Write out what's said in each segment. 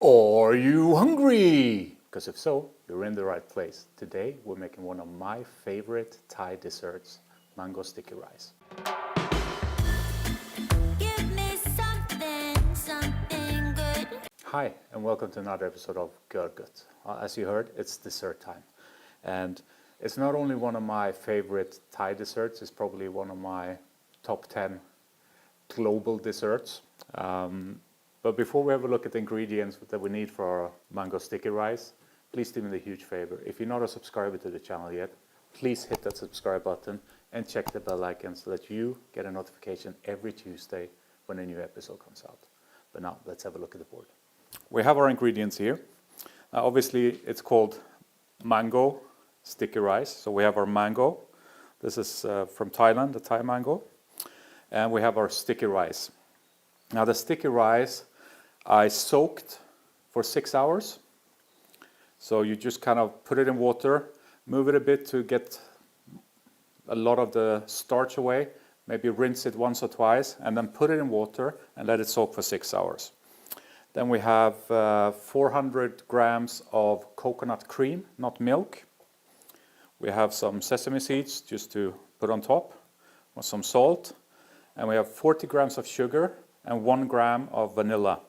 Are you hungry? Because if so, you're in the right place. Today, we're making one of my favorite Thai desserts, mango sticky rice. Give me something good. Hi, and welcome to another episode of Gut. As you heard, it's dessert time. And it's not only one of my favorite Thai desserts, it's probably one of my top 10 global desserts. But before we have a look at the ingredients that we need for our mango sticky rice, please do me a huge favor. If you're not a subscriber to the channel yet, please hit that subscribe button and check the bell icon so that you get a notification every Tuesday when a new episode comes out. But now, let's have a look at the board. We have our ingredients here. Now, obviously, it's called mango sticky rice. So we have our mango. This is from Thailand, the Thai mango. And we have our sticky rice. Now, the sticky rice I soaked for 6 hours. So you just kind of put it in water, move it a bit to get a lot of the starch away, maybe rinse it once or twice, and then put it in water and let it soak for 6 hours. Then we have 400 grams of coconut cream, not milk. We have some sesame seeds just to put on top, or some salt. And we have 40 grams of sugar and 1 gram of vanilla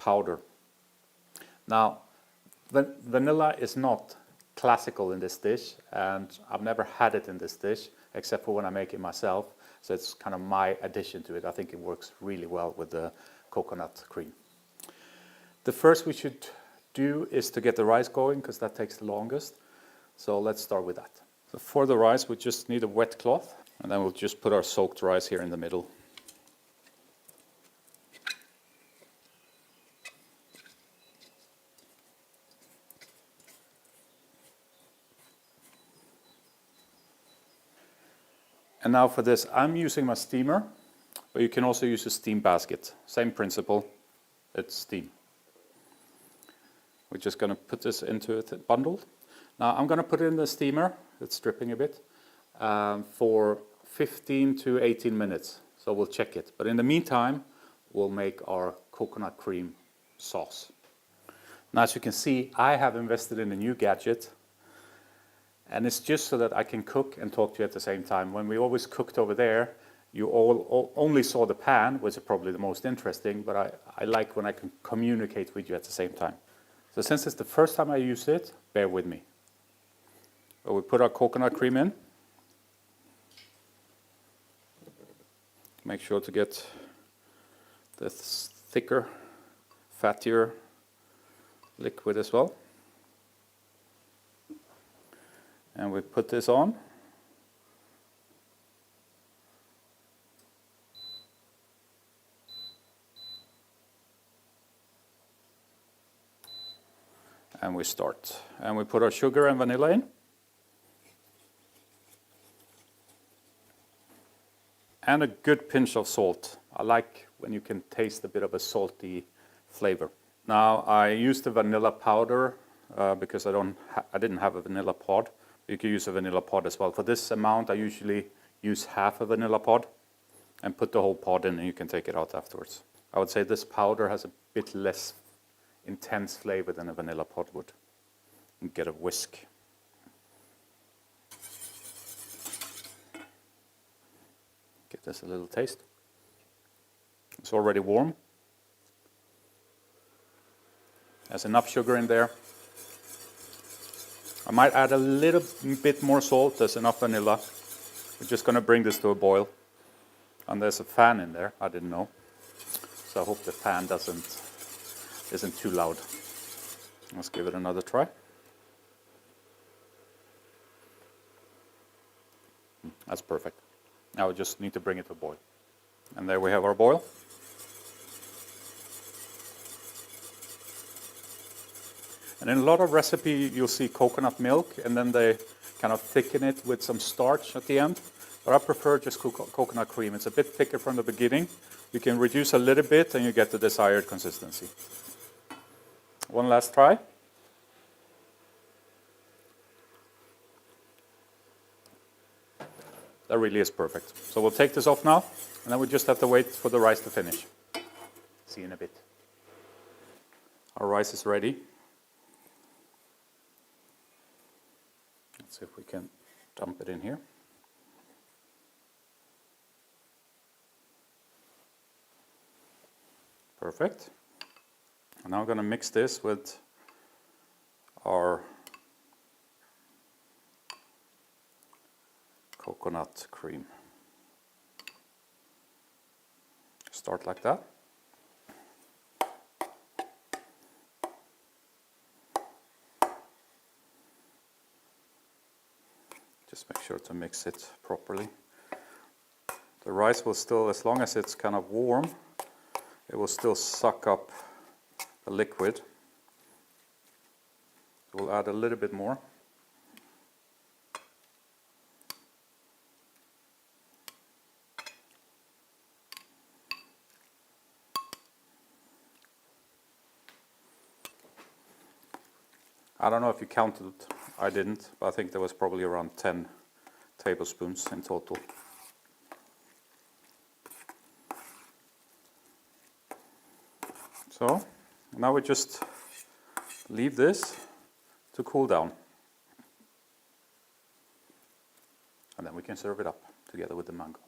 powder. Now, vanilla is not classical in this dish, and I've never had it in this dish, except for when I make it myself. So it's kind of my addition to it. I think it works really well with the coconut cream. The first we should do is to get the rice going, because that takes the longest. So let's start with that. So for the rice, we just need a wet cloth, and then we'll just put our soaked rice here in the middle. And now for this, I'm using my steamer, but you can also use a steam basket. Same principle, it's steam. We're just going to put this into it bundled. Now I'm going to put it in the steamer, it's dripping a bit, for 15 to 18 minutes. So we'll check it. But in the meantime, we'll make our coconut cream sauce. Now as you can see, I have invested in a new gadget. And it's just so that I can cook and talk to you at the same time. When we always cooked over there, you all only saw the pan, which is probably the most interesting, but I like when I can communicate with you at the same time. So since it's the first time I use it, bear with me. So we put our coconut cream in. Make sure to get this thicker, fattier liquid as well. And we put this on. And we start. And we put our sugar and vanilla in. And a good pinch of salt. I like when you can taste a bit of a salty flavor. Now I used the vanilla powder because I didn't have a vanilla pod. You can use a vanilla pod as well. For this amount, I usually use half a vanilla pod and put the whole pod in, and you can take it out afterwards. I would say this powder has a bit less intense flavor than a vanilla pod would. And get a whisk. Give this a little taste. It's already warm. There's enough sugar in there. I might add a little bit more salt. There's enough vanilla. We're just going to bring this to a boil. And there's a fan in there. I didn't know. So I hope the fan isn't too loud. Let's give it another try. That's perfect. Now we just need to bring it to a boil. And there we have our boil. And in a lot of recipes, you'll see coconut milk, and then they kind of thicken it with some starch at the end. But I prefer just coconut cream. It's a bit thicker from the beginning. You can reduce a little bit, and you get the desired consistency. One last try. That really is perfect. So we'll take this off now, and then we just have to wait for the rice to finish. See you in a bit. Our rice is ready. Let's see if we can dump it in here. Perfect. And now I'm going to mix this with our coconut cream. Start like that. Just make sure to mix it properly. The rice will still, as long as it's kind of warm, it will still suck up the liquid. We'll add a little bit more. I don't know if you counted, I didn't, but I think there was probably around 10 tablespoons in total. So now we just leave this to cool down. And then we can serve it up together with the mango.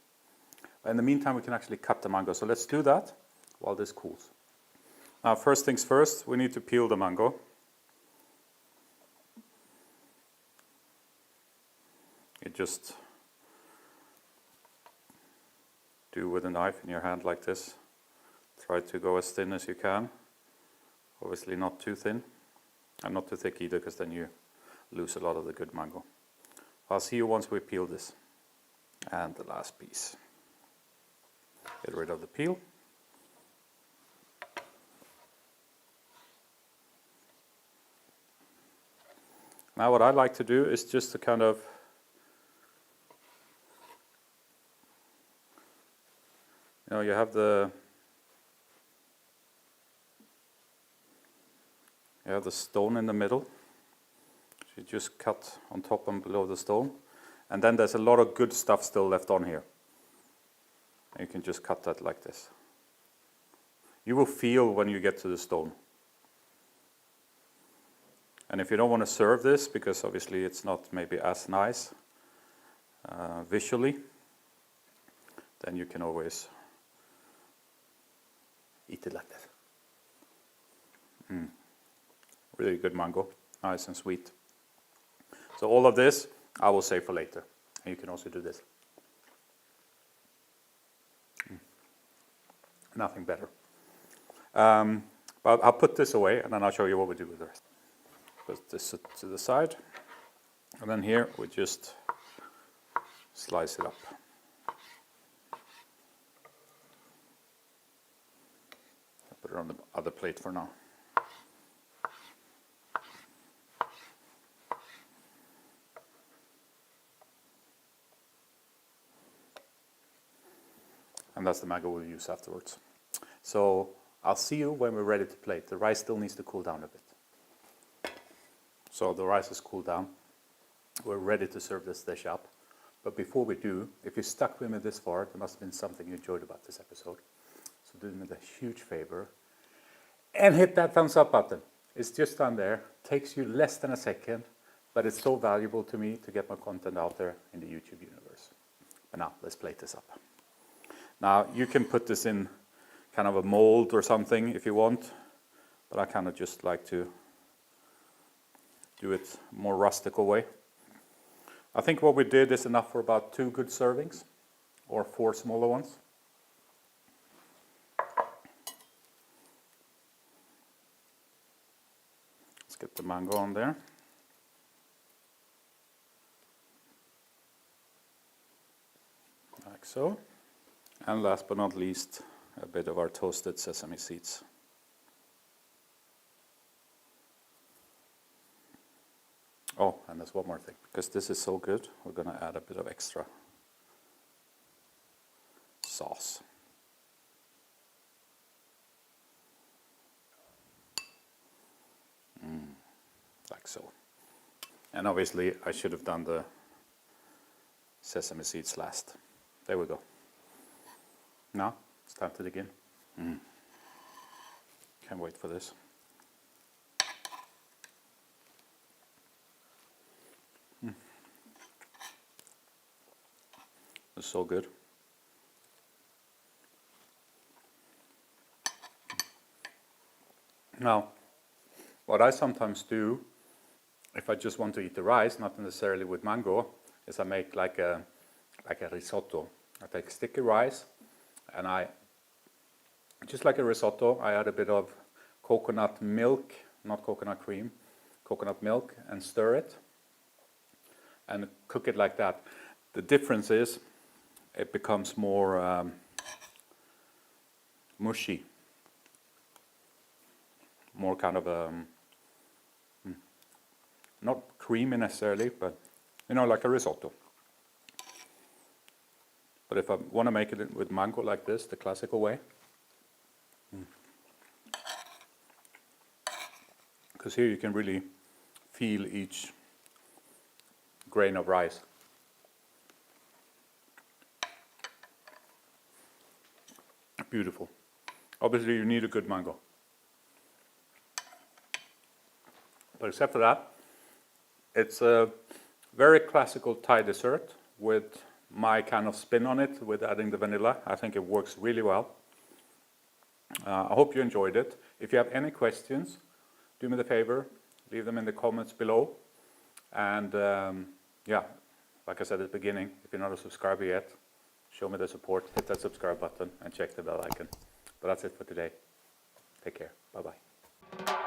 In the meantime, we can actually cut the mango. So let's do that while this cools. Now, first things first, we need to peel the mango. You just do with a knife in your hand like this. Try to go as thin as you can. Obviously not too thin and not too thick either, because then you lose a lot of the good mango. I'll see you once we peel this. And the last piece. Get rid of the peel. Now what I like to do is just to kind of you have the stone in the middle. You just cut on top and below the stone. And then there's a lot of good stuff still left on here. And you can just cut that like this. You will feel when you get to the stone. And if you don't want to serve this, because obviously it's not maybe as nice visually, then you can always eat it like that. Really good mango, nice and sweet. So all of this I will save for later. And you can also do this. Nothing better. But I'll put this away and then I'll show you what we do with the rest. Put this to the side. And then here we just slice it up. I'll put it on the other plate for now. And that's the mango we'll use afterwards. So I'll see you when we're ready to plate. The rice still needs to cool down a bit. So the rice is cooled down. We're ready to serve this dish up. But before we do, if you stuck with me this far, there must have been something you enjoyed about this episode. So do me a huge favor and hit that thumbs up button. It's just down there. Takes you less than a second, but it's so valuable to me to get my content out there in the YouTube universe. But now, let's plate this up. Now, you can put this in kind of a mold or something if you want, but I kind of just like to do it more rustical way. I think what we did is enough for about 2 good servings, or 4 smaller ones. Let's get the mango on there. Like so. And last but not least, a bit of our toasted sesame seeds. Oh, and there's one more thing. Because this is so good, we're going to add a bit of extra sauce. Like so. And obviously, I should have done the sesame seeds last. There we go. Now, it's time to dig in. Can't wait for this. It's so good. Now, what I sometimes do, if I just want to eat the rice, not necessarily with mango, is I make like a risotto. I take sticky rice, and just like a risotto, I add a bit of coconut milk, not coconut cream, coconut milk, and stir it, and cook it like that. The difference is, it becomes more mushy, more kind of not creamy necessarily, but like a risotto. But if I want to make it with mango like this, the classical way, because here you can really feel each grain of rice. Beautiful. Obviously you need a good mango. But except for that, it's a very classical Thai dessert with my kind of spin on it, with adding the vanilla. I think it works really well. I hope you enjoyed it. If you have any questions, do me the favor, leave them in the comments below. And yeah, like I said at the beginning, if you're not a subscriber yet, show me the support, hit that subscribe button and check the bell icon. But that's it for today. Take care. Bye-bye.